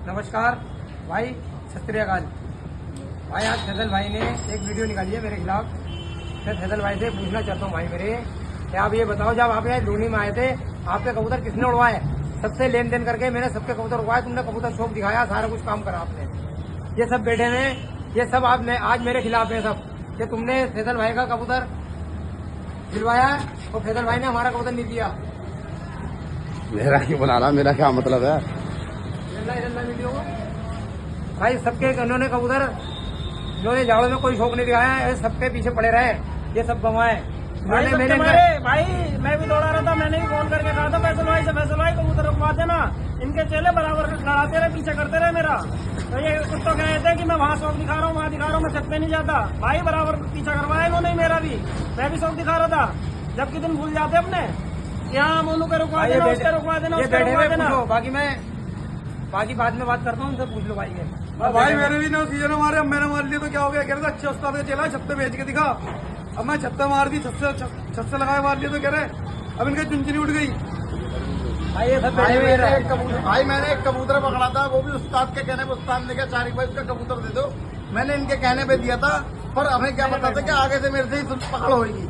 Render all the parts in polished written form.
नमस्कार भाई, सत श्री अकाल भाई। आज फैजल भाई ने एक वीडियो निकाली है मेरे खिलाफ। मैं फैजल भाई से पूछना चाहता हूँ भाई मेरे, क्या आप ये बताओ, जब आप यहाँ लूनी में आए थे आपके कबूतर किसने उड़वाए? सबसे लेन देन करके मैंने सबके कबूतर उड़वाए, तुमने कबूतर शौक दिखाया, सारा कुछ काम करा आपने। ये सब बैठे हैं, ये सब आपने आज मेरे खिलाफ है सब, कि तुमने फैजल भाई का कबूतर दिलवाया और फैजल भाई ने हमारा कबूतर नहीं दिया। मेरा क्यों बना रहा, मेरा क्या मतलब है? वीडियो भाई सबके उन्होंने कबूतर, इन्होंने झाड़ों में कोई शौक नहीं दिखाया है, सबके पीछे पड़े रहे, ये सब गंवाए। भाई मैं भी दौड़ा रहा था, मैंने भी फोन करके कहा था फैसल भाई कबूतर रुकवा देना। इनके चेले बराबर लड़ाते रहे, पीछे करते रहे मेरा। तो ये कुछ तो कह थे कि मैं वहाँ शौक दिखा रहा हूँ, वहाँ दिखा रहा हूँ, मैं छत पे नहीं जाता। भाई बराबर पीछा करवाया इन्होंने मेरा भी, मैं भी शौक दिखा रहा था। जबकि दिन भूल जाते अपने, यहाँ मोनू के रुकवा देना, उसके रुकवा देना, उसके रुकवा देना। बाकी बाद में बात करता हूँ, उनसे पूछ लो भाई के। भाई मेरे भी ना सीजन मारे, अब मैंने मार लिया तो क्या हो गया? कह रहे थे अच्छे उस्ताद का चला, छत्ते भेज के दिखा। अब मैं छत्ते मार दी, छत से लगाए मार लिया तो कह रहे अब इनकी चुनचुनी उठ गई। भाई मैंने एक कबूतर पकड़ा था, वो भी उस्ताद के कहने पे, उस्ताद ने कहा चारिक भाई उसका कबूतर दे दो, मैंने इनके कहने पे दिया था। पर हमें क्या पता था कि आगे से मेरे से ही पकड़ होगी।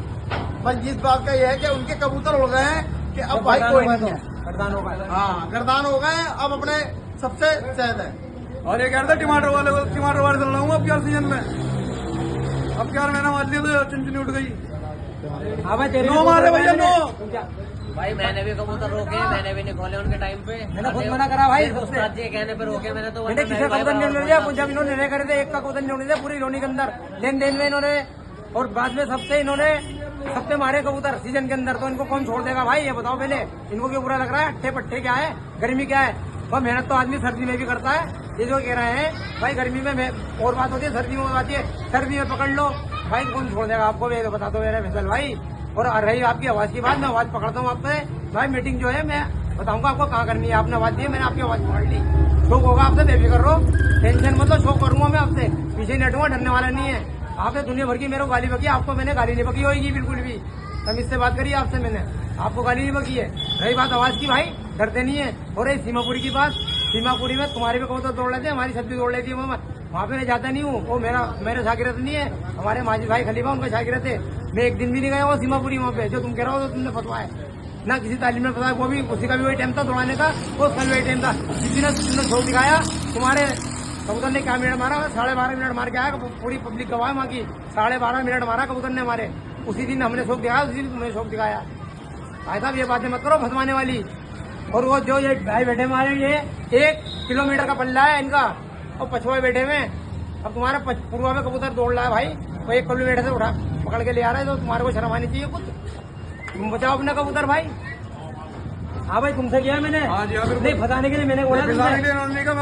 बस इस बात का यह है कि उनके कबूतर उड़ गए हैं कि अब भाई कोई नहीं है, गर्दान हो गए। हाँ गर्दान हो गए, अब अपने सबसे सहद है। और ये कह रहे थे टमाटर वाले को, टमाटर वाले चल रहा हूँ अब यार सीजन में। अब यार मैंने मार लिया तो चुनचुनी उठ गई। हाँ भाई, नो मारे भैया, नो। भाई मैंने भी कबूतर रोके, मैंने भी नहीं खोले उनके टाइम पे। मैंने खुद मना करा भाई, उस्ताद जी के कहने पे रोके मैंने तो। मैंने किसी कबूतर नहीं उड़ दिया, जब इन्होंने निर्णय करे थे एक का कबूतर नहीं उड़ दिया पूरी लोनी के अंदर लेन देन में इन्होंने, और बाद में सबसे मारे कबूतर सीजन के अंदर। तो इनको कौन छोड़ देगा भाई, ये बताओ पहले। इनको क्यों बुरा लग रहा है? अट्ठे पट्टे क्या है, गर्मी क्या है? और मेहनत तो आदमी सर्दी में भी करता है। ये जो कह रहे हैं भाई गर्मी में और बात होती है, सर्दी में और बात है। सर्दी में पकड़ लो भाई, कौन छोड़ देगा आपको? ये तो बता दो मेरे फैसल भाई। और रही आपकी आवाज की बात, मैं आवाज पकड़ता हूँ आप पे भाई। मीटिंग जो है मैं बताऊंगा आपको कहाँ करनी है। आपने आवाज दी है, मैंने आपकी आवाज पकड़ ली। शौक होगा आपसे, बेफिक्र रहो, टेंशन मतलब शौक करूंगा मैं आपसे, पीछे नहीं हटूंगा, डरने वाला नहीं है। आपने दुनिया भर की मेरे को गाली बकी, आपको मैंने गाली नहीं बकी होगी बिल्कुल भी। हम इससे बात करिए आपसे, मैंने आपको गाली नहीं बकी है। रही बात आवाज की भाई, डरते नहीं है। और ये सीमापुरी की बात, सीमापुरी में तुम्हारे भी कबूतर दौड़ लेते हैं, हमारी सब्जी दौड़ लेती है। वहाँ पे मैं जाता नहीं हूँ, वो मेरे शागिर्द नहीं है, हमारे माजिद भाई खलीफा उनका शागिर्द है। मैं एक दिन भी नहीं गया वो सीमापुरी वहाँ पे, जो तुम कह रहे हो तो तुमने फतवा है ना, किसी तालीम में फतवा है। वो भी उसी का भी वही टाइम था दौड़ाने का, वो उसका भी वही टाइम था। किसी ने तुमने शौक दिखाया, तुम्हारे कबूतर ने क्या मिनट मारा? 12.5 मिनट मार के आया, पूरी पब्लिक गवाह वहाँ की। 12.5 मिनट मारा कबूतर ने हमारे। उसी दिन हमने शौक दिखाया, उसी दिन तुमने शौक दिखाया। भाई साहब ये बातें मत करो फसवाने वाली। और वो जो ये भाई बैठे हमारे, ये 1 किलोमीटर का पल्ला है इनका, और पछुआ बैठे हुए। अब तुम्हारा पूर्वा में कबूतर दौड़ रहा है भाई, वो 1 किलोमीटर से उठा पकड़ के ले आ रहा है, तो तुम्हारे को शर्म आनी चाहिए कुछ। तुम बचाओ अपना कबूतर भाई। हाँ भाई, तुमसे किया मैंने नहीं फंसाने के लिए, मैंने बोला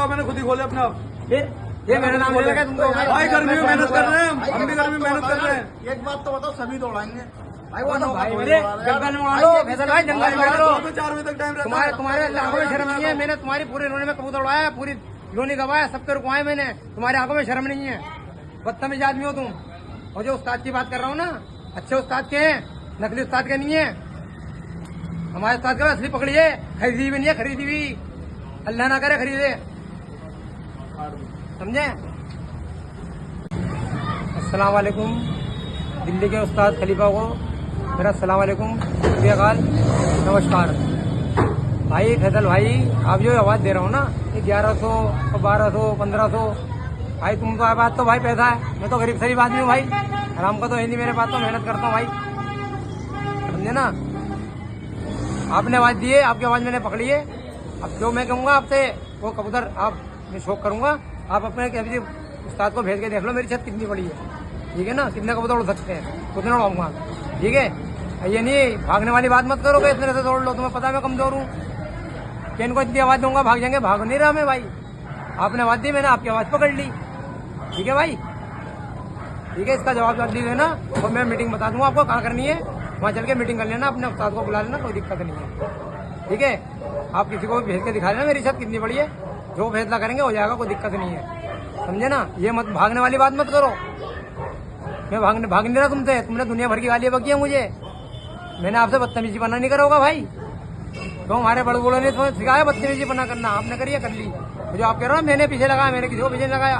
मैंने खुद ही खोले अपना। फिर ये मेरा नाम ले लगा तुमको भाई, गर्मी में मेहनत कर रहे हैं, हम भी गर्मी में मेहनत कर रहे हैं। एक बात तो बताओ, सभी दौड़ाएंगे भाई? वो भाई मेरे जंगल में उड़ा लो फैसल भाई, जंगल में उड़ा लो। 4 बजे तक टाइम रहता है। तुम्हारे आंखों में शर्म नहीं है? मैंने तुम्हारी पूरी लोने में कबूतर उड़ाया, पूरी लोनी गवाया, सबके रुकवाए मैंने। तुम्हारी आंखों में शर्म नहीं है? बदतमीज आदमी हो तुम। और जो उस्ताद की बात कर रहा हूँ ना, अच्छे उस्ताद के हैं, नकली उस्ताद के नहीं है। हमारे उस्ताद के असली पकड़िए, खरीदी भी नहीं है, खरीदी भी अल्लाह ना करे खरीदे, समझे? अस्सलाम वालेकुम दिल्ली के उस्ताद खलीफा को मेरा अस्सलाम वालेकुम, शुक्रियाकाल, नमस्कार। भाई फैसल भाई, आप जो आवाज़ दे रहा हूँ ना, ये 1100 और 1200 1500, भाई तुम तो बात तो भाई पैसा है, मैं तो गरीब शरीफ आदमी हूँ भाई, आराम का तो है नहीं मेरे पास, तो मेहनत करता हूँ भाई, समझे ना? आपने आवाज़ दी है, आपकी आवाज़ मैंने पकड़ी है। अब जो मैं कहूँगा आपसे, वो कबूतर आप मैं शौक करूँगा। आप अपने किसी उस्ताद को भेज के देख लो मेरी छत कितनी बड़ी है, ठीक है ना? कितने कबूतर उड़ सकते हैं, उतना उड़ाऊंगा, ठीक है? ये नहीं भागने वाली बात मत करो कि इस तरह से दौड़ लो, तुम्हें पता है मैं कमजोर हूँ, कि इनको इतनी आवाज़ दूंगा भाग जाएंगे। भाग नहीं रहा मैं भाई, आपने आवाज़ दी, मैंने आपकी आवाज़ पकड़ ली, ठीक है भाई? ठीक है, इसका जवाब दीजिए ना, और मैं मीटिंग बता दूंगा आपको कहाँ करनी है, वहाँ चल के मीटिंग कर लेना, अपने उस्ताद को बुला लेना, कोई दिक्कत नहीं है, ठीक है? आप किसी को भी भेज के दिखा लेना मेरी छत कितनी बड़ी है, जो फैसला करेंगे हो जाएगा, कोई दिक्कत नहीं है, समझे ना? ये मत भागने वाली बात मत करो। मैं भाग नहीं रहा तुमसे, तुमने दुनिया भर की गालियाँ बकी है मुझे, मैंने आपसे बदतमीजी बना नहीं करा होगा भाई। तो हमारे बड़े बूढ़ों ने तो सिखाया बदतमीजी बना करना, आपने करिए कर ली, जो आप कह रहे हो मैंने पीछे लगाया, मैंने किसी को पीछे नहीं लगाया।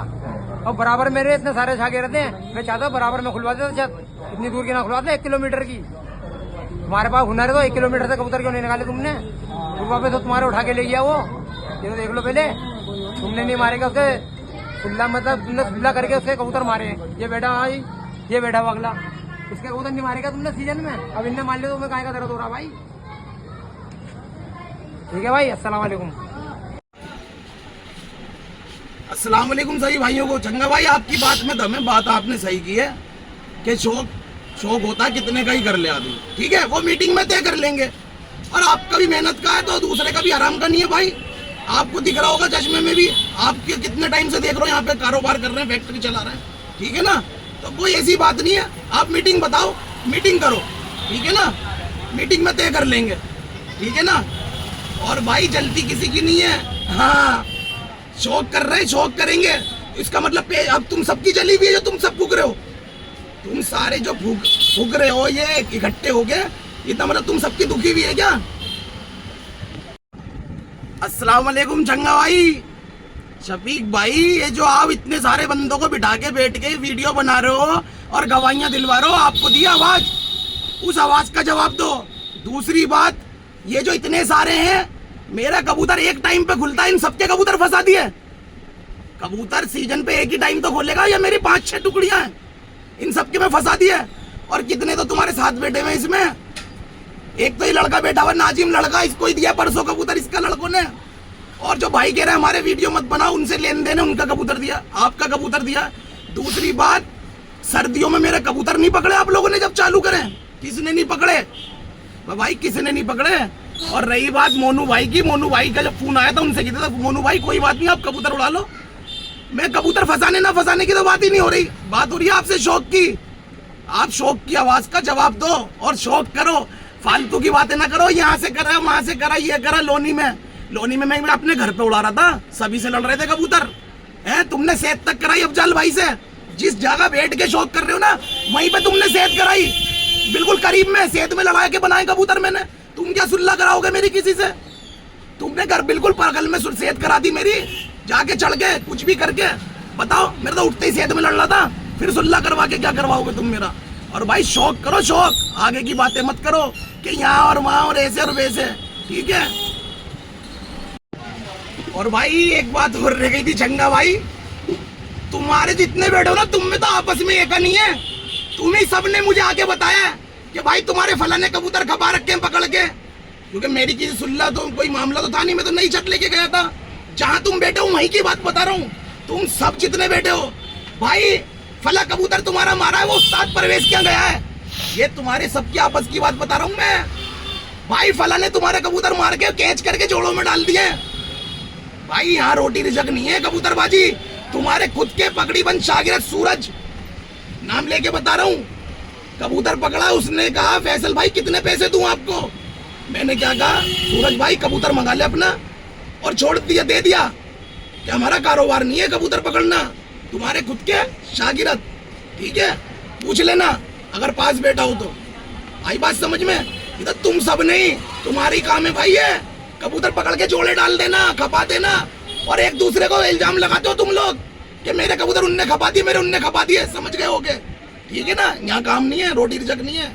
और बराबर मेरे इतने सारे छागे रहते हैं, मैं चाहता हूँ बराबर में खुलवा देता छत, इतनी दूर की ना खुलवा दे 1 किलोमीटर की। तुम्हारे पास हुनर है तो 1 किलोमीटर से कबूतर क्यों नहीं निकाले तुमने? सुबह पे तो तुम्हारे उठा के ले गया वो, ये तो देख लो पहले। तुमने नहीं मारेगा उसे खुल्ला, मतलब तुमने खुल्ला करके उसके कबूतर मारे। ये बेटा भाई, ये बेटा वो अगला, इसके कबूतर नहीं मारेगा तुमने सीजन में। अब इनने मान लिया तो तुम्हें काहे का दर्द हो रहा भाई? ठीक है भाई, अस्सलाम वालेकुम। अस्सलाम वालेकुम सही भाइयों को। चंगा भाई आपकी बात में दम है, बात आपने सही की है कि शौक होता कितने का ही कर ले आदमी, ठीक है, वो मीटिंग में तय कर लेंगे। और आपका भी मेहनत का है तो दूसरे का भी आराम का नहीं है भाई। आपको दिख रहा होगा चश्मे में भी, आप कितने टाइम से देख रहे हो यहाँ पे कारोबार कर रहे हैं, फैक्ट्री चला रहे हैं, ठीक है ना। तो कोई ऐसी बात नहीं है, आप मीटिंग बताओ, मीटिंग करो, ठीक है ना, मीटिंग में तय कर लेंगे, ठीक है ना। और भाई जल्दी किसी की नहीं है। हाँ, शौक कर रहे हैं, शौक करेंगे, इसका मतलब अब तुम सबकी जली हुई है जो तुम सब फूक रहे हो। तुम सारे जो फूक रहे हो ये इकट्ठे हो गए, इतना मतलब तुम सबकी दुखी हुई है क्या? अस्सलाम वालेकुम चंगा भाई, शफीक भाई, ये जो आप इतने सारे बंदों को बिठा के बैठ के वीडियो बना रहे हो और गवाहियां दिलवा रहे हो, आपको दिया आवाज, उस आवाज का जवाब दो। दूसरी बात, ये जो इतने सारे हैं, मेरा कबूतर एक टाइम पे खुलता है, इन सबके कबूतर फंसा दिए। कबूतर सीजन पे एक ही टाइम तो खोलेगा, या मेरी 5-6 टुकड़ियां हैं, इन सबके में फंसा दिए। और कितने तो तुम्हारे साथ बैठे हुए इसमें, एक तो ये लड़का बैठा हुआ नाजिम लड़का, इसको ही दिया परसों कबूतर इसका लड़कों ने। और जो भाई कह रहे हैं हमारे वीडियो मत बनाओ, उनसे लेन देन है, उनका कबूतर दिया, आपका कबूतर दिया। दूसरी बात, सर्दियों में मेरे कबूतर नहीं पकड़े आप लोगों ने जब चालू करे, किसने नहीं पकड़े भाई, किसने नहीं पकड़े। और रही बात मोनू भाई की, मोनू भाई का जब फोन आया था उनसे कहते था मोनू भाई कोई बात नहीं, आप कबूतर उड़ा लो। मैं कबूतर फंसाने ना फंसाने की तो बात ही नहीं हो रही, बात हो रही है आपसे शौक की। आप शौक की आवाज का जवाब दो और शौक करो, फालतू की बातें ना करो। यहाँ से करा, वहां से करा, ये करा। लोनी में मैं अपने घर पे उड़ा रहा था, सभी से लड़ रहे थे कबूतर है। तुमने सेहत तक कराई अफजल भाई से, जिस जगह बैठ के शौक कर रहे हो ना, वहीं पे तुमने सेहत कराई, बिल्कुल करीब में सेहत में लगा के बनाए कबूतर मैंने। तुम क्या सुल्ला कराओगे मेरी किसी से? तुमने घर बिल्कुल बगल में सेहत करा दी मेरी, जाके चढ़ के कुछ भी करके बताओ। मेरा तो उठते ही सेहत में लड़ रहा था, फिर सुल्ला करवा के क्या करवाओगे तुम मेरा? और भाई शौक करो, शौक, आगे की बातें मत करो कि यहाँ और वहां और ऐसे और वैसे, ठीक है। और भाई एक बात और रह गई थी चंगा भाई, तुम्हारे जितने बैठे हो ना, तुम में तो आपस में एक नहीं है। तुम्ही सबने मुझे आके बताया कि भाई तुम्हारे फलाने कबूतर खपा रखे हैं पकड़ के, क्योंकि मेरी किसी सुल्ला तो कोई मामला तो था नहीं, मैं तो नई छत लेके गया था। जहां तुम बैठे हो वहीं की बात बता रहा हूँ, तुम सब जितने बैठे हो भाई, फला कबूतर तुम्हारा मारा है, वो उस्ताद परवेज क्या गया है, ये तुम्हारे सबकी आपस की बात बता रहा हूँ मैं। भाई फला ने तुम्हारे कबूतर मार के कैच करके जोड़ों में डाल दिए। भाई यहाँ रोटी रिजक नहीं है कबूतरबाजी। तुम्हारे खुद के पगड़ी बंद शागिर्द सूरज, नाम लेके बता रहा हूँ, कबूतर पकड़ा, उसने कहा फैसल भाई कितने पैसे दूं आपको? मैंने क्या कहा, सूरज भाई कबूतर मंगा ले अपना, और छोड़ दिया, दे दिया कि हमारा कारोबार नहीं है कबूतर पकड़ना, तुम्हारे खुद के शागिर्द, ठीक है, पूछ लेना अगर पास बैठा हो तो। आई बात समझ में? इधर तुम सब नहीं, तुम्हारी काम है भाई है कबूतर पकड़ के जोड़े डाल देना, खपा देना, और एक दूसरे को इल्जाम लगाते हो तुम लोग कि मेरे कबूतर उनने खपा दिए, मेरे उनने खपा दिए, समझ गए होगे, ठीक है ना। यहाँ काम नहीं है, रोटी रिजक नहीं है।